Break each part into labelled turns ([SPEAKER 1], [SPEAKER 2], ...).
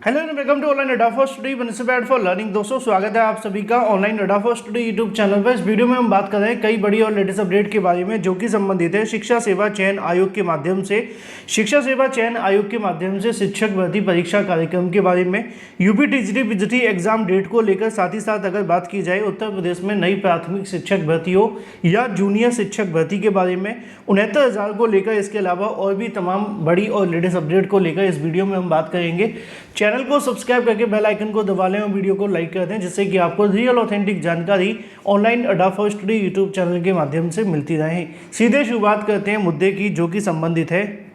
[SPEAKER 1] Hello and welcome to online Adda for study principle for learning. दोस्तों स्वागत है आप सभी का online Adda for study YouTube channel पर। इस वीडियो में हम बात कर रहे हैं कई बड़ी और लेटेस्ट अपडेट के बारे में जो कि संबंधित है शिक्षा सेवा चयन आयोग के माध्यम से। शिक्षा सेवा चयन आयोग के माध्यम से शिक्षक भर्ती परीक्षा कार्यक्रम के बारे में, UP TGT PGT exam date को लेकर, साथ ही साथ अगर बात की जाए उत्तर प्रदेश में नई प्राथमिक शिक्षक भर्तियों या जूनियर शिक्षक भर्ती के बारे में 69,000 को लेकर, इसके अलावा और भी तमाम बड़ी और लेटेस्ट अपडेट को लेकर इस वीडियो में हम बात करेंगे। चैनल को सब्सक्राइब करके बेल आइकन को दबा लें और वीडियो को लाइक कर दें, जिससे कि आपको रियल ऑथेंटिक जानकारी online Adda for study YouTube channel के माध्यम से मिलती रहे। सीधे शुरुआत करते हैं मुद्दे की जो कि संबंधित है।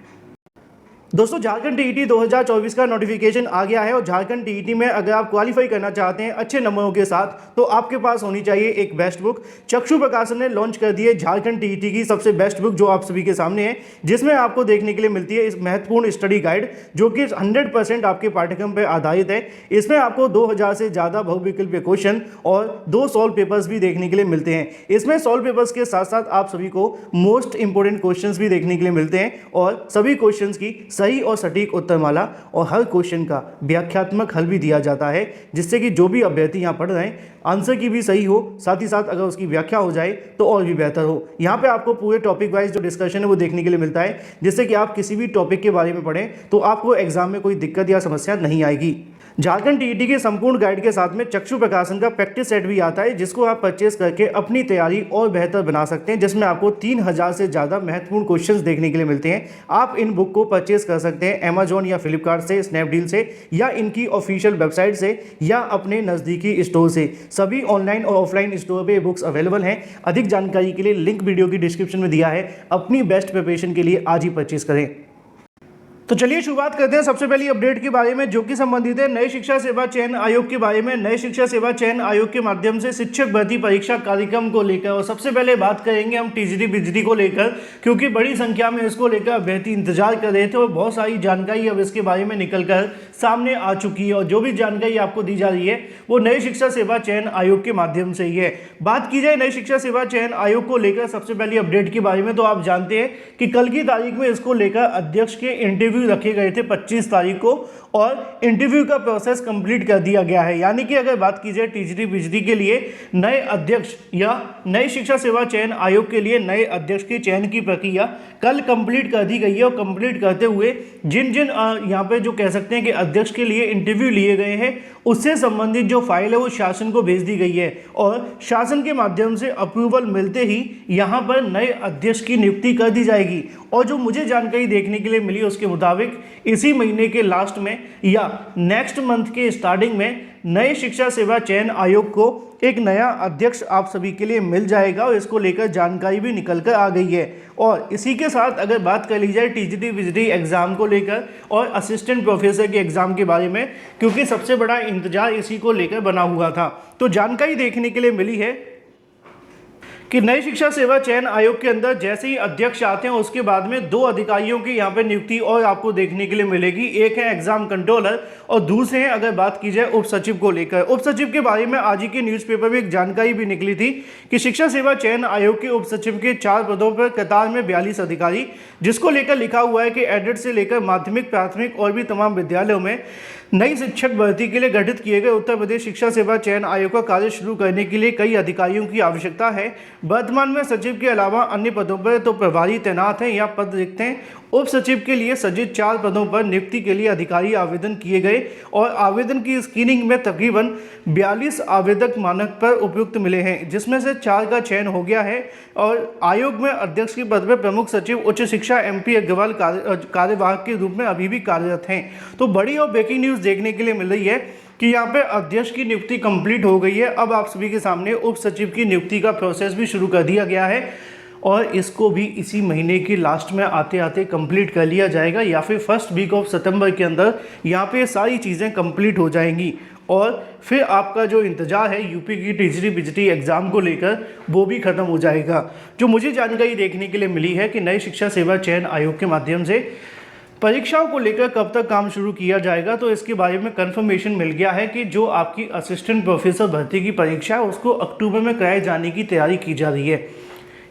[SPEAKER 1] दोस्तों झारखंड टीईटी 2024 का नोटिफिकेशन आ गया है और झारखंड टीईटी में अगर आप क्वालिफाई करना चाहते हैं अच्छे नंबरों के साथ, तो आपके पास होनी चाहिए एक बेस्ट बुक। चक्षु प्रकाशन ने लॉन्च कर दी है झारखंड टीईटी की सबसे बेस्ट बुक जो आप सभी के सामने है, जिसमें आपको देखने के लिए मिलती है इस महत्वपूर्ण स्टडी गाइड जो कि 100% आपके पाठ्यक्रम पर आधारित है। इसमें आपको 2000 से ज़्यादा बहुविकल्पीय क्वेश्चन और 2 सॉल्व पेपर्स भी देखने के लिए मिलते हैं। इसमें सॉल्व पेपर्स के साथ साथ आप सभी को मोस्ट इंपोर्टेंट क्वेश्चंस भी देखने के लिए मिलते हैं और सभी क्वेश्चंस की सही और सटीक उत्तरमाला और हर क्वेश्चन का व्याख्यात्मक हल भी दिया जाता है, जिससे कि जो भी अभ्यर्थी यहाँ पढ़ रहे हैं आंसर की भी सही हो, साथ ही साथ अगर उसकी व्याख्या हो जाए तो और भी बेहतर हो। यहाँ पे आपको पूरे टॉपिक वाइज जो डिस्कशन है वो देखने के लिए मिलता है, जिससे कि आप किसी भी टॉपिक के बारे में पढ़ें तो आपको एग्जाम में कोई दिक्कत या समस्या नहीं आएगी। झारखंड टीईटी के संपूर्ण गाइड के साथ में चक्षु प्रकाशन का प्रैक्टिस सेट भी आता है, जिसको आप परचेस करके अपनी तैयारी और बेहतर बना सकते हैं, जिसमें आपको 3000 से ज़्यादा महत्वपूर्ण क्वेश्चंस देखने के लिए मिलते हैं। आप इन बुक को परचेस कर सकते हैं अमेजॉन या फ्लिपकार्ट से, स्नैपडील से या इनकी ऑफिशियल वेबसाइट से या अपने नज़दीकी स्टोर से। सभी ऑनलाइन और ऑफलाइन स्टोर पे बुक्स अवेलेबल हैं। अधिक जानकारी के लिए लिंक वीडियो की डिस्क्रिप्शन में दिया है। अपनी बेस्ट प्रिपरेशन के लिए आज ही परचेस करें। तो चलिए शुरुआत करते हैं सबसे पहली अपडेट के बारे में जो कि संबंधित है नए शिक्षा सेवा चयन आयोग के बारे में। नए शिक्षा सेवा चयन आयोग के माध्यम से शिक्षक भर्ती परीक्षा कार्यक्रम को लेकर, और सबसे पहले बात करेंगे हम टीजीटी पीजीटी को लेकर, क्योंकि बड़ी संख्या में इसको लेकर अभ्यर्थी इंतजार कर रहे थे और बहुत सारी जानकारी अब इसके बारे में निकलकर सामने आ चुकी है। और जो भी जानकारी आपको दी जा रही है वो नई शिक्षा सेवा चयन आयोग के माध्यम से ही है। बात की जाए नई शिक्षा सेवा चयन आयोग को लेकर सबसे पहली अपडेट के बारे में, तो आप जानते हैं कि कल की तारीख में इसको लेकर अध्यक्ष के इंटरव्यू रखे गए थे 25 तारीख को, और इंटरव्यू का प्रोसेस कंप्लीट कर दिया गया है। यानी कि अगर बात की जाए टीजीटी पीजीटी के लिए नए अध्यक्ष या नई शिक्षा सेवा चयन आयोग के लिए नए अध्यक्ष के चयन की प्रक्रिया कल कंप्लीट कर दी गई है। और कंप्लीट करते हुए जिन जिन यहाँ पे जो कह सकते हैं कि अध्यक्ष के लिए इंटरव्यू लिए गए हैं, उससे संबंधित जो फाइल है वो शासन को भेज दी गई है और शासन के माध्यम से अप्रूवल मिलते ही यहाँ पर नए अध्यक्ष की नियुक्ति कर दी जाएगी। और जो मुझे जानकारी देखने के लिए मिली उसके मुताबिक इसी महीने के लास्ट में या नेक्स्ट मंथ के स्टार्टिंग में नए शिक्षा सेवा चयन आयोग को एक नया अध्यक्ष आप सभी के लिए मिल जाएगा और इसको लेकर जानकारी भी निकल कर आ गई है। और इसी के साथ अगर बात कर ली जाए टीजीटी पीजीटी एग्ज़ाम को लेकर और असिस्टेंट प्रोफेसर के एग्ज़ाम के बारे में, क्योंकि सबसे बड़ा इंतजार इसी को लेकर बना हुआ था, तो जानकारी देखने के लिए मिली है कि नई शिक्षा सेवा चयन आयोग के अंदर जैसे ही अध्यक्ष आते हैं उसके बाद में 2 अधिकारियों की यहाँ पे नियुक्ति और आपको देखने के लिए मिलेगी। एक है एग्जाम कंट्रोलर और दूसरे हैं अगर बात की जाए उप सचिव को लेकर। उप सचिव के बारे में आज ही के न्यूज़पेपर में एक जानकारी भी निकली थी कि शिक्षा सेवा चयन आयोग के उप सचिव के 4 पदों पर कतार में 42 अधिकारी, जिसको लेकर लिखा हुआ है कि एडेड से लेकर माध्यमिक, प्राथमिक और भी तमाम विद्यालयों में नई शिक्षक भर्ती के लिए गठित किए गए उत्तर प्रदेश शिक्षा सेवा चयन आयोग का कार्य शुरू करने के लिए कई अधिकारियों की आवश्यकता है। वर्तमान में सचिव के अलावा अन्य पदों पर तो प्रभारी तैनात हैं या पद रिक्त हैं। उप सचिव के लिए सृजित 4 पदों पर नियुक्ति के लिए अधिकारी आवेदन किए गए और आवेदन की स्क्रीनिंग में तकरीबन 42 आवेदक मानक पर उपयुक्त मिले हैं, जिसमें से 4 का चयन हो गया है। और आयोग में अध्यक्ष के पद पर प्रमुख सचिव उच्च शिक्षा MP अग्रवाल कार्यवाहक के रूप में अभी भी कार्यरत हैं। तो बड़ी और ब्रेकिंग न्यूज़ देखने के लिए मिल रही है कि यहाँ पे अध्यक्ष की नियुक्ति कंप्लीट हो गई है। अब आप सभी के सामने उप सचिव की नियुक्ति का प्रोसेस भी शुरू कर दिया गया है और इसको भी इसी महीने के लास्ट में आते आते कंप्लीट कर लिया जाएगा या फिर फर्स्ट वीक ऑफ सितंबर के अंदर यहाँ पे सारी चीज़ें कंप्लीट हो जाएंगी। और फिर आपका जो इंतजार है यूपी की टीजीटी पीजीटी एग्ज़ाम को लेकर वो भी ख़त्म हो जाएगा। जो मुझे जानकारी देखने के लिए मिली है कि नई शिक्षा सेवा चयन आयोग के माध्यम से परीक्षाओं को लेकर कब तक काम शुरू किया जाएगा, तो इसके बारे में कंफर्मेशन मिल गया है कि जो आपकी असिस्टेंट प्रोफेसर भर्ती की परीक्षा है उसको अक्टूबर में कराए जाने की तैयारी की जा रही है।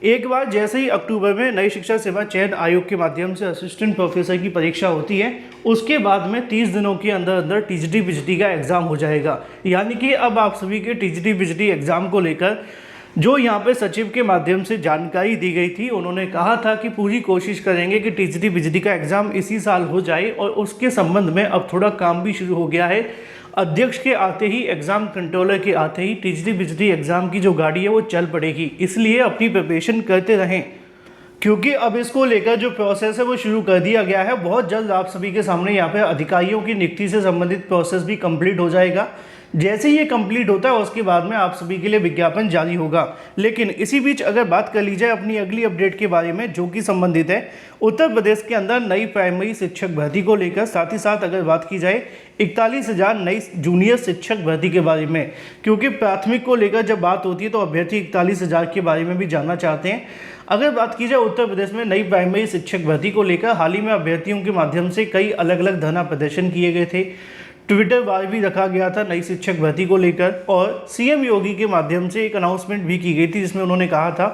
[SPEAKER 1] एक बार जैसे ही अक्टूबर में नई शिक्षा सेवा चयन आयोग के माध्यम से असिस्टेंट प्रोफेसर की परीक्षा होती है, उसके बाद में 30 दिनों के अंदर अंदर टीजीटी बीजीटी का एग्ज़ाम हो जाएगा। यानी कि अब आप सभी के टीजीटी बीजीटी एग्ज़ाम को लेकर जो यहाँ पे सचिव के माध्यम से जानकारी दी गई थी, उन्होंने कहा था कि पूरी कोशिश करेंगे कि टीजीटी बीजीटी का एग्ज़ाम इसी साल हो जाए और उसके संबंध में अब थोड़ा काम भी शुरू हो गया है। अध्यक्ष के आते ही, एग्ज़ाम कंट्रोलर के आते ही टीजीटी बीजीटी एग्ज़ाम की जो गाड़ी है वो चल पड़ेगी। इसलिए अपनी प्रिपरेशन करते रहें, क्योंकि अब इसको लेकर जो प्रोसेस है वो शुरू कर दिया गया है। बहुत जल्द आप सभी के सामने यहाँ पे अधिकारियों की नियुक्ति से संबंधित प्रोसेस भी कंप्लीट हो जाएगा। जैसे ही ये कंप्लीट होता है उसके बाद में आप सभी के लिए विज्ञापन जारी होगा। लेकिन इसी बीच अगर बात कर ली जाए अपनी अगली अपडेट के बारे में, जो कि संबंधित है उत्तर प्रदेश के अंदर नई प्राइमरी शिक्षक भर्ती को लेकर, साथ ही साथ अगर बात की जाए 41,000 नई जूनियर शिक्षक भर्ती के बारे में, क्योंकि प्राथमिक को लेकर जब बात होती है तो अभ्यर्थी 41,000 के बारे में भी जानना चाहते हैं। अगर बात की जाए उत्तर प्रदेश में नई प्राइमरी शिक्षक भर्ती को लेकर, हाल ही में अभ्यर्थियों के माध्यम से कई अलग अलग धरना प्रदर्शन किए गए थे, ट्विटर वार भी रखा गया था नई शिक्षक भर्ती को लेकर, और सीएम योगी के माध्यम से एक अनाउंसमेंट भी की गई थी जिसमें उन्होंने कहा था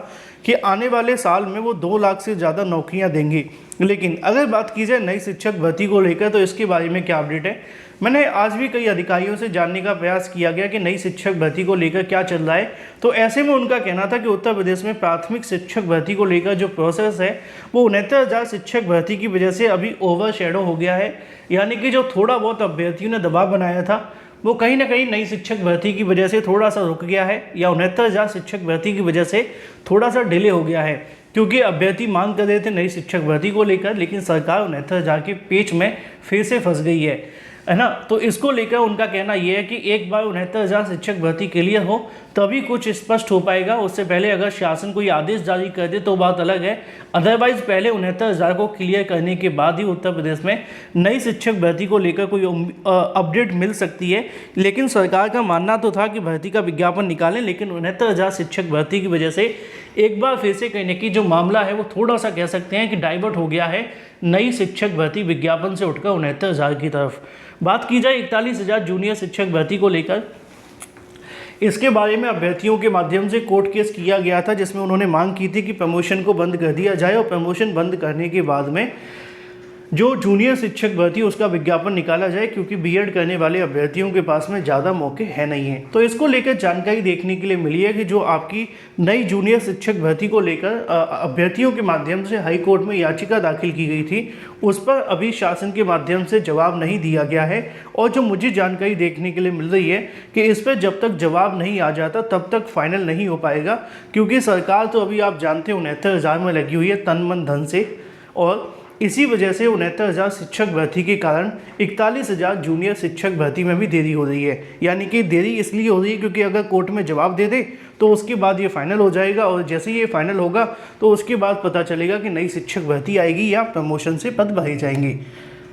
[SPEAKER 1] कि आने वाले साल में वो 2 लाख से ज़्यादा नौकरियां देंगे। लेकिन अगर बात की जाए नई शिक्षक भर्ती को लेकर तो इसके बारे में क्या अपडेट है, मैंने आज भी कई अधिकारियों से जानने का प्रयास किया गया कि नई शिक्षक भर्ती को लेकर क्या चल रहा है। तो ऐसे में उनका कहना था कि उत्तर प्रदेश में प्राथमिक शिक्षक भर्ती को लेकर जो प्रोसेस है वो 69,000 शिक्षक भर्ती की वजह से अभी ओवर शेडो हो गया है। यानी कि जो थोड़ा बहुत अभ्यर्थियों ने दबाव बनाया था वो कहीं ना कहीं नई शिक्षक भर्ती की वजह से थोड़ा सा रुक गया है, या 69,000 शिक्षक भर्ती की वजह से थोड़ा सा डिले हो गया है। क्योंकि अभ्यर्थी मांग कर रहे थे नई शिक्षक भर्ती को लेकर, लेकिन सरकार 69,000 के पेच में फिर से फंस गई है ना। तो इसको लेकर उनका कहना यह है कि एक बार 69,000 शिक्षक भर्ती क्लियर हो तभी कुछ स्पष्ट हो पाएगा। उससे पहले अगर शासन कोई आदेश जारी कर दे तो बात अलग है, अदरवाइज पहले 69,000 को क्लियर करने के बाद ही उत्तर प्रदेश में नई शिक्षक भर्ती को लेकर कोई अपडेट मिल सकती है। लेकिन सरकार का मानना तो था कि भर्ती का विज्ञापन निकालें, लेकिन 69,000 शिक्षक भर्ती की वजह से एक बार फिर से कहने की जो मामला है वो थोड़ा सा कह सकते हैं कि डाइवर्ट हो गया है नई शिक्षक भर्ती विज्ञापन से उठकर 69,000 की तरफ। बात की जाए 41,000 जूनियर शिक्षक भर्ती को लेकर, इसके बारे में अभ्यर्थियों के माध्यम से कोर्ट केस किया गया था जिसमें उन्होंने मांग की थी कि प्रमोशन को बंद कर दिया जाए और प्रमोशन बंद करने के बाद में जो जूनियर शिक्षक भर्ती उसका विज्ञापन निकाला जाए, क्योंकि बीएड करने वाले अभ्यर्थियों के पास में ज़्यादा मौके हैं नहीं हैं। तो इसको लेकर जानकारी देखने के लिए मिली है कि जो आपकी नई जूनियर शिक्षक भर्ती को लेकर अभ्यर्थियों के माध्यम से हाई कोर्ट में याचिका दाखिल की गई थी, उस पर अभी शासन के माध्यम से जवाब नहीं दिया गया है। और जो मुझे जानकारी देखने के लिए मिल रही है कि इस पर जब तक जवाब नहीं आ जाता तब तक फाइनल नहीं हो पाएगा, क्योंकि सरकार तो अभी आप जानते हैं 69,000 में लगी हुई है तन मन धन से, और इसी वजह से 69,000 शिक्षक भर्ती के कारण 41,000 जूनियर शिक्षक भर्ती में भी देरी हो रही है। यानी कि देरी इसलिए हो रही है क्योंकि अगर कोर्ट में जवाब दे दे तो उसके बाद ये फाइनल हो जाएगा, और जैसे ही ये फाइनल होगा तो उसके बाद पता चलेगा कि नई शिक्षक भर्ती आएगी या प्रमोशन से पद भरे जाएंगे।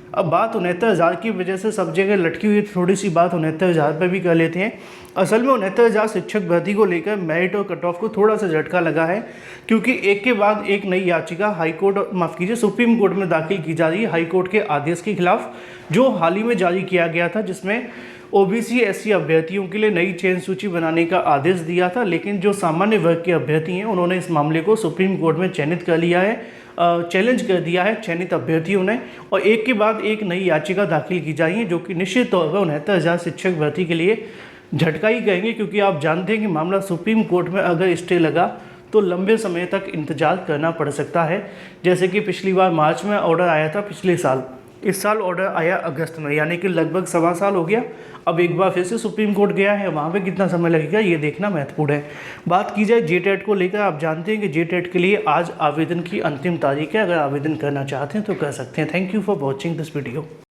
[SPEAKER 1] अब बात 69,000 की वजह से सब जगह लटकी हुई, थोड़ी सी बात 69,000 पर भी कर लेते हैं। असल में 69,000 शिक्षक भर्ती को लेकर मेरिट और कट ऑफ को थोड़ा सा झटका लगा है, क्योंकि एक के बाद एक नई याचिका हाई कोर्ट, माफ़ कीजिए, सुप्रीम कोर्ट में दाखिल की जा रही है हाई कोर्ट के आदेश के खिलाफ, जो हाल ही में जारी किया गया था, जिसमें ओबीसी एससी अभ्यर्थियों के लिए नई चयन सूची बनाने का आदेश दिया था। लेकिन जो सामान्य वर्ग के अभ्यर्थी हैं उन्होंने इस मामले को सुप्रीम कोर्ट में चयनित कर लिया है, चैलेंज कर दिया है चयनित अभ्यर्थियों ने, और एक के बाद एक नई याचिका दाखिल की जाएगी, जो कि निश्चित तौर पर 69,000 शिक्षक भर्ती के लिए झटका ही कहेंगे। क्योंकि आप जानते हैं कि मामला सुप्रीम कोर्ट में अगर स्टे लगा तो लंबे समय तक इंतजार करना पड़ सकता है। जैसे कि पिछली बार मार्च में ऑर्डर आया था पिछले साल, इस साल ऑर्डर आया अगस्त में, यानी कि लगभग 1.25 साल हो गया। अब एक बार फिर से सुप्रीम कोर्ट गया है, वहाँ पे कितना समय लगेगा ये देखना महत्वपूर्ण है। बात की जाए जेटेट को लेकर, आप जानते हैं कि जेटेट के लिए आज आवेदन की अंतिम तारीख है। अगर आवेदन करना चाहते हैं तो कर सकते हैं। Thank you for watching this video.